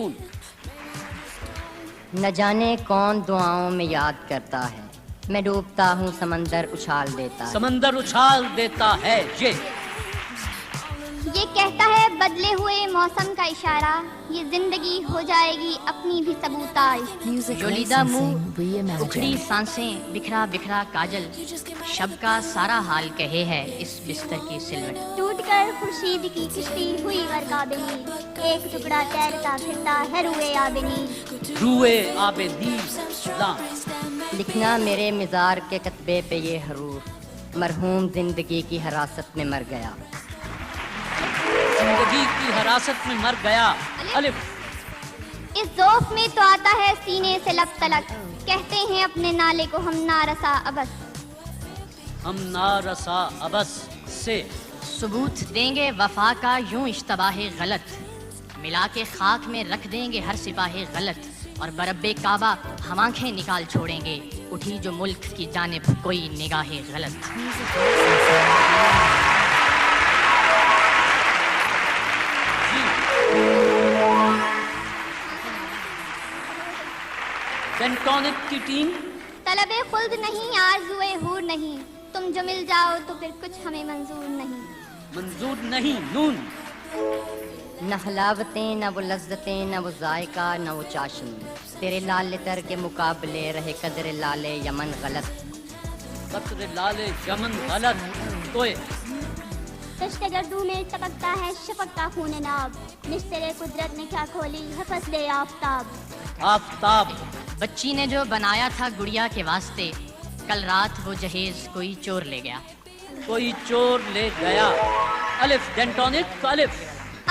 سکون. نہ جانے کون دعاؤں میں یاد کرتا ہے، میں ڈوبتا ہوں سمندر اچھال دیتا ہے. سمندر اچھال دیتا ہے. یہ کہتا ہے بدلے ہوئے موسم کا اشارہ، یہ زندگی ہو جائے گی اپنی بھی سبوتاژ. جولیدہ منہ، اکھڑی سانسیں، بکھرا بکھرا کاجل، شب کا سارا حال کہے ہے اس بستر کی سلوٹ. ٹوٹ کر خورشید کی کشتی ہوئی غرقہ بنی، ایک ٹکڑا تیرتا پھرتا ہے روئے آبنی. روئے آب نیل. لکھنا میرے مزار کے کتبے پہ یہ حروف، مرحوم زندگی کی حراست میں مر گیا. زندگی کی حراست میں مر گیا. الف. اس ذوق میں تو آتا ہے سینے سے لب تلک، کہتے ہیں اپنے نالے کو ہم نارسا ابس. ہم نارسا ابس سے. ثبوت دیں گے وفا کا یوں اشتباہ غلط، ملا کے خاک میں رکھ دیں گے ہر سپاہ غلط، اور برب کعبہ ہم آنکھیں نکال چھوڑیں گے، اٹھی جو ملک کی جانب کوئی نگاہ غلط. پینٹونک کی ٹیم. طلب خلد نہیں آرزوئے حور نہیں، تم جو مل جاؤ تو پھر کچھ ہمیں منظور نہیں. منظور نہیں. نون. نہ حلاوتیں نہ وہ لذتیں نہ وہ ذائقہ نہ وہ چاشنی، تیرے لال تر کے مقابلے رہے قدر لال یمن غلط. قطر لال یمن غلط. توئے. کشت گردوں میں ٹپکتا ہے شفق کا خون ناب، نشترے قدرت نے کیا کھولی ہے فصل آفتاب. آفتاب. بچی نے جو بنایا تھا گڑیا کے واسطے، کل رات وہ جہیز کوئی چور لے گیا. کوئی چور لے گیا. الف. ڈینٹونک. الف.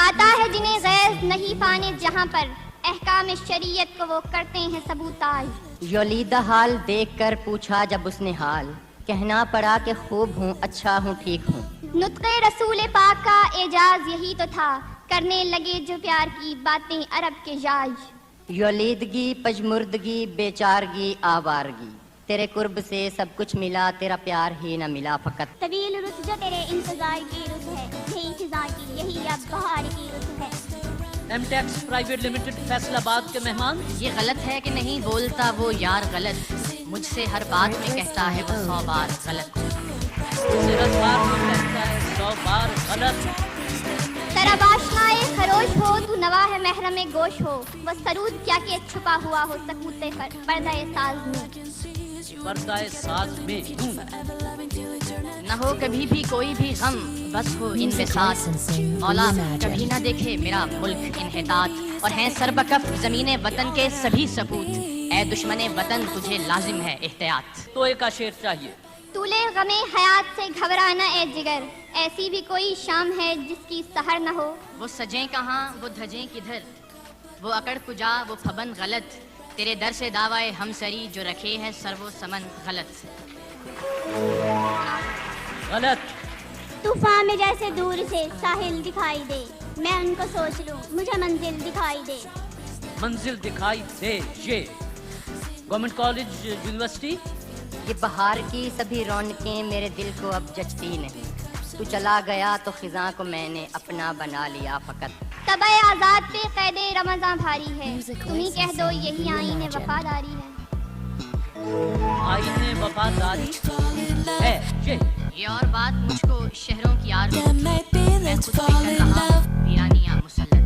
آتا ہے جنہیں غیظ نہیں پانے جہاں پر، احکام شریعت کو وہ کرتے ہیں سبوتاژ. یولیدہ حال دیکھ کر پوچھا جب اس نے حال، کہنا پڑا کہ خوب ہوں، اچھا ہوں، ٹھیک ہوں. نطق رسول پاک کا اعجاز یہی تو تھا، کرنے لگے جو پیار کی باتیں عرب کے جاج. یولیدگی پجمردگی بیچارگی آوارگی، تیرے قرب سے سب کچھ ملا، تیرا پیار ہی نہ ملا فقط. طویل رت جو تیرے انتظار کی رت ہے، یہی خزاں کی یہی اب بہار کی رت ہے. M Tex private limited Faisalabad کے مہمان. یہ غلط ہے کہ نہیں بولتا وہ یار غلط، مجھ سے ہر بات میں کہتا ہے وہ 100 بار غلط. سرت بار میں کہتا ہے 100 بار غلط. طرب آشنائے خروش ہو تو نواہ محرم گوش ہو، وہ سرود کیا کہ چھپا ہوا ہو سکوت پردہ ساز میں. پردہ ساز میں. نہ ہو کبھی بھی کوئی بھی غم، بس ہو ان بساط، مولا کبھی نہ دیکھے میرا ملک انحطاط، اور ہیں سربکف زمین وطن کے سبھی سپوت، اے دشمن وطن تجھے لازم ہے احتیاط. تو ایک شعر چاہیے. طولے غم حیات سے گھبرانا اے جگر، ایسی بھی کوئی شام ہے جس کی سحر نہ ہو. وہ سجیں کہاں وہ دھجیں کدھر، وہ اکڑ کجا وہ پھبن غلط، تیرے در سے دعوائے ہم سری جو رکھے ہے سر و سمن غلط. غلط. طوفان میں جیسے دور سے ساحل دکھائی دے، میں ان کو سوچ لوں مجھے منزل دکھائی دے. منزل دکھائی دے. یہ گورنمنٹ کالج یونیورسٹی. یہ بہار کی سبھی رونقیں میرے دل کو اب جچتی نہیں، تو چلا گیا تو خزاں کو میں نے اپنا بنا لیا فقط. طبع آزاد پہ قید رمضاں بھاری ہے، تمہیں کہہ دو یہی آئین وفاداری ہے. آئین وفاداری ہے. یہ اور بات مجھ کو شہروں کی آرزو، میں خود پہ کر رہا ویرانیاں مسلط.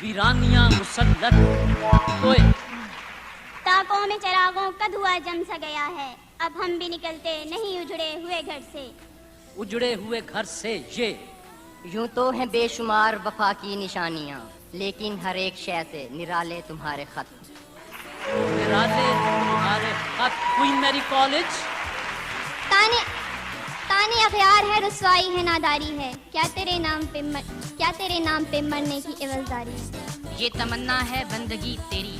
ویرانیاں مسلط. کوئے. تاکوں میں چراغوں کا دھواں جم سا گیا ہے، اب ہم بھی نکلتے نہیں اجڑے ہوئے گھر سے. اجڑے ہوئے گھر سے. یہ یوں تو ہیں بے شمار وفا کی نشانیاں، لیکن ہر ایک شے سے نرالے تمہارے خط. نرالے تمہارے خط. کوئین میری کالج. تانے اغیار ہے رسوائی ہے ناداری ہے، کیا تیرے نام پہ مرنے کی عوضداری ہے. یہ تمنا ہے بندگی تیری،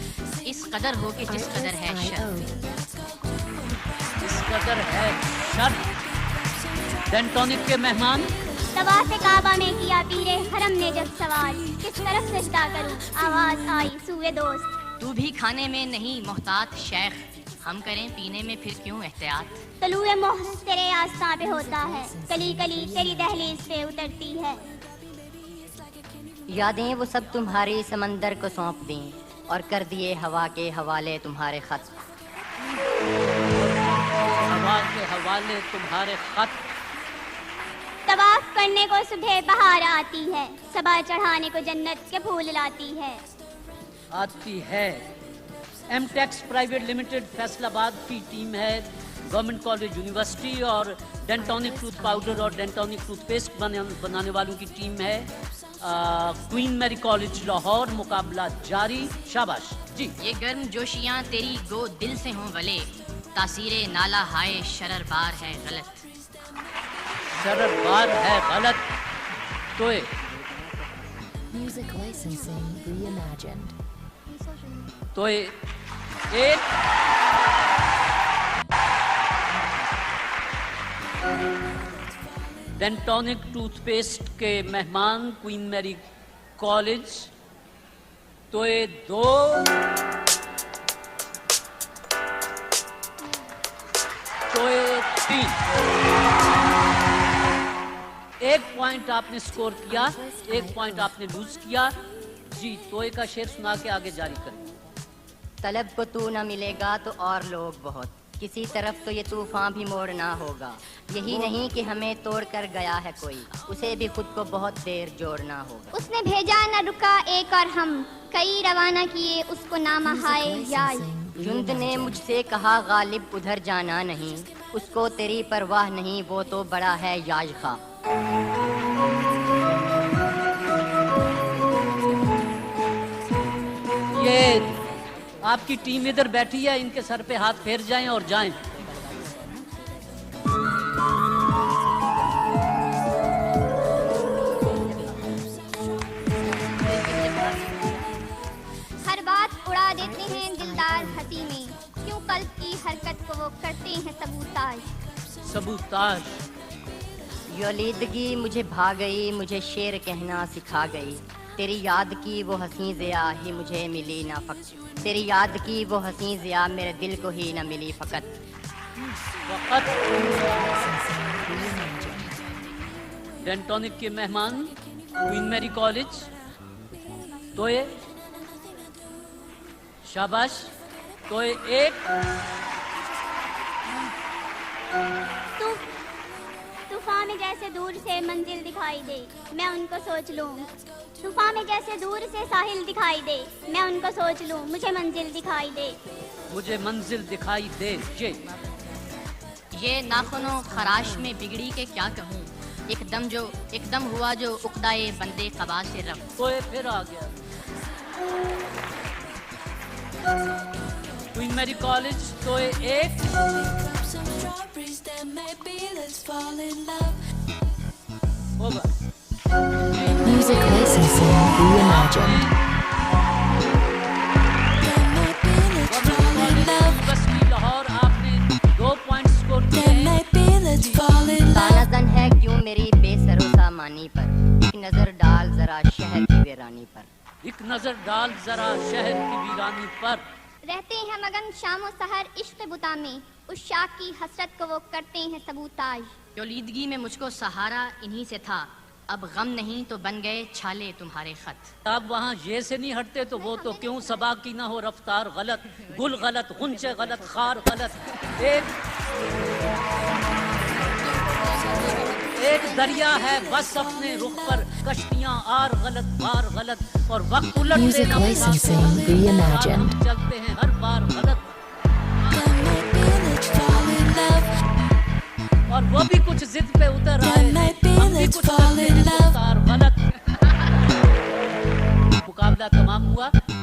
اس قدر ہو کہ جس قدر ہے شر. اس قدر ہے شر. ڈینٹونک کے مہمان. طواف کعبہ میں کیا پیرے حرم نے جب سوال، کس طرف سجدہ کروں آواز آئی سوئے دوست. تو بھی کھانے میں نہیں محتاط شیخ، ہم کریں پینے میں پھر کیوں احتیاط. طلوع مہر تیرے آستاں پہ ہوتا ہے، کلی کلی تیری دہلیز پہ اترتی ہے. یادیں وہ سب تمہاری سمندر کو سونپ دیں اور کر دیے ہوا کے حوالے تمہارے خط. ہوا کے حوالے تمہارے خط. طواف کرنے کو صبح بہار آتی ہے, صبا چڑھانے کو جنت کے پھول لاتی ہے. آتی ہے. M Tex private limited Faisalabad کی ٹیم ہے. گورنمنٹ کالج یونیورسٹی اور ڈینٹونک ٹوتھ پاؤڈر اور ڈینٹونک ٹوتھ پیسٹ بنانے والوں کی ٹیم ہے. کوئین میری کالج لاہور. مقابلہ جاری. شاباش جی. یہ گرم جوشیاں تیری گو دل سے ہوں ولے, تاثیر نالا ہائے شرر بار ہے غلط. شرر بار ہے غلط. توئے Music licensing reimagined. توئے ایک. ڈینٹونک ٹوتھ پیسٹ کے مہمان کوئین میری کالج. توئے دو. توئے تین. ایک پوائنٹ آپ نے سکور کیا, ایک پوائنٹ آپ نے لوز کیا. جی توئے کا شعر سنا کے آگے جاری کریں. طلب کو تو نہ ملے گا تو اور لوگ بہت, کسی طرف تو یہ طوفان بھی موڑنا ہوگا. یہی نہیں کہ ہمیں توڑ کر گیا ہے کوئی, اسے بھی خود کو بہت دیر جوڑنا ہوگا. اس نے بھیجا نہ رکا ایک اور ہم, کئی روانہ کیے اس کو نامہ ہائے یاد. جند نے مجھ سے کہا غالب ادھر جانا نہیں, اس کو تیری پرواہ نہیں, وہ تو بڑا ہے یاج خواہ. یہ آپ کی ٹیم ادھر بیٹھی ہے, ان کے سر پہ ہاتھ پھیر جائیں اور جائیں. ہر بات اڑا دیتے ہیں دلدار ہنسی میں, کیوں قلب کی حرکت کو وہ کرتے ہیں سبوتاژ. سبوتاژ. یولیدگی مجھے بھا گئی, مجھے شعر کہنا سکھا گئی. تیری یاد کی وہ حسین ضیا ہی مجھے ملی نہ فقط, تیری یاد کی وہ حسین ضیا میرے دل کو ہی نہ ملی فقط. وقت. ڈینٹونک کے مہمان کوئین میری کالج. توئے شاباش. توئے ایک. طوفان میں جیسے دور سے منزل دکھائی دے, میں ان کو سوچ لوں. طوفان میں جیسے دور سے ساحل دکھائی دے, میں ان کو سوچ لوں. مجھے منزل دکھائی دے. مجھے منزل دکھائی دے. جی. یہ ناخنوں خراش میں بگڑی کے کیا کہوں, ایک دم ہوا جو عقدائے بندے قبا سے رب. توئے پھر آ گیا. کوئین میری کالج. توئے ایک. ہوگا. Music licensing reimagined. لاہور آپ نے 2 پوائنٹ سکور کیے. تانا زن ہے کیوں میری بے سر و سامانی پر, ایک نظر ڈال ذرا شہر کی ویرانی پر. ایک نظر ڈال ذرا شہر کی ویرانی پر. رہتے ہیں مگن شام و سحر عشق بتا میں, اس شاخ کی حسرت کو وہ کرتے ہیں سبوتاژ. یولیدگی میں مجھ کو سہارا انہی سے تھا, اب غم نہیں تو بن گئے چھالے تمہارے خط. آپ وہاں یہ سے نہیں ہٹتے تو وہ تو کیوں صبا کی نہ ہو رفتار غلط. گل غلط, غنچے غلط, خار غلط. ایک دریا ہے بس اپنے رخ پر, کشتیاں آر غلط بار غلط, اور وقت الٹ Music licensing reimagined. چلتے ہیں ہر بار غلط. اور وہ بھی کچھ ضد پہ اتر آئے, ہم بھی کچھ کرتے ہیں غلط. مقابلہ تمام ہوا.